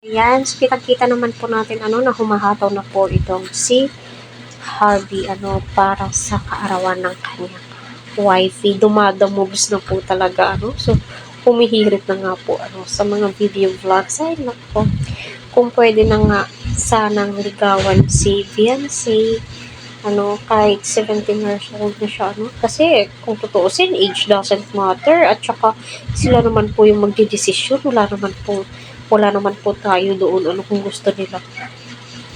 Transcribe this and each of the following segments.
Ayan, so kita-kita naman po natin na humahataw na po itong si Harvey para sa kaarawan ng kanyang wifey. Dumadamoves na po talaga so humihirit na nga po sa mga video vlogs. Ay nako, kung pwede na nga sanang ligawan si Beyonce kahit 17 years old na siya, Kasi, kung tutuusin, age doesn't matter. At saka, sila naman po yung magdidesisyon. Wala naman po tayo doon, kung gusto nila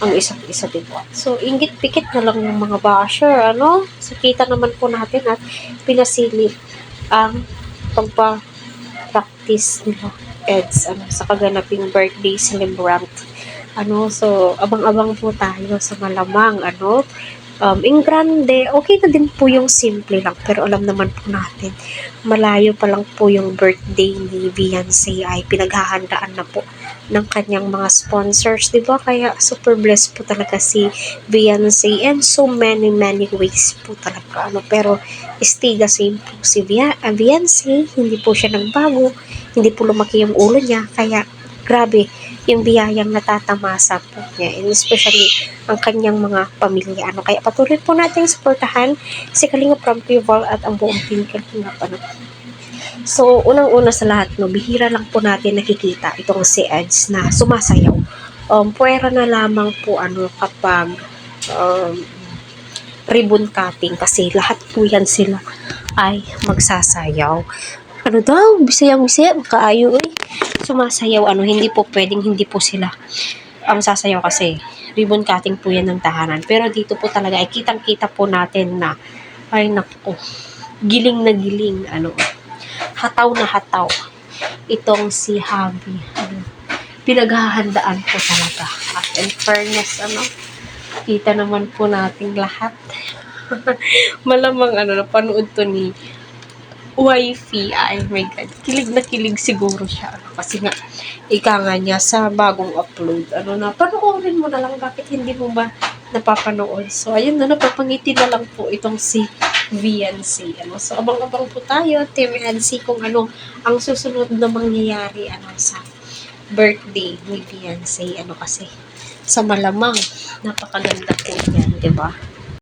ang isa't isa, diba? So, inggit-pikit na lang yung mga basher, So, kita naman po natin at pinasilip ang pagpa-practice nila Eds, sa kaganaping birthday celebrant. So, abang-abang po tayo sa malamang, in grande, okay na din po yung simple lang. Pero alam naman po natin, malayo pa lang po yung birthday ni Beyonce ay pinaghahandaan na po ng kanyang mga sponsors, di ba? Kaya super blessed po talaga si Beyonce and so many ways po talaga. Pero stay the same po si Beyonce, hindi po siya nagbago, hindi po lumaki yung ulo niya, kaya grabe yung biyayang natatamasa po niya, and especially ang kanyang mga pamilya. Kaya patuloy po natin suportahan si Kalingap Rampival at ang buong team Kalingap. So, unang-una sa lahat, bihira lang po natin nakikita itong si Eds na sumasayaw. Puwera na lamang po kapag ribbon cutting, kasi lahat po yan sila ay magsasayaw. Bisayang-bisaya, makaayo sumasayaw, hindi po pwedeng hindi po sila ang sasayaw kasi ribbon cutting po yan ng tahanan. Pero dito po talaga ay kitang-kita po natin na ay naku, giling na giling, hataw na hataw itong si Harvey. Pinaghahandaan po talaga. At in fairness, kita naman po nating lahat. Malamang napanood to ni wifey, ay my God, kilig na kilig siguro siya. Kasi nga, ika nga niya sa bagong upload, panoorin mo na lang, bakit hindi mo ba napapanood? So, ayun napapangiti na lang po itong si Beyonce. So, abang-abang po tayo, Team NC, kung ang susunod na mangyayari, sa birthday ni Beyonce, kasi sa malamang, napakaganda po yan, diba?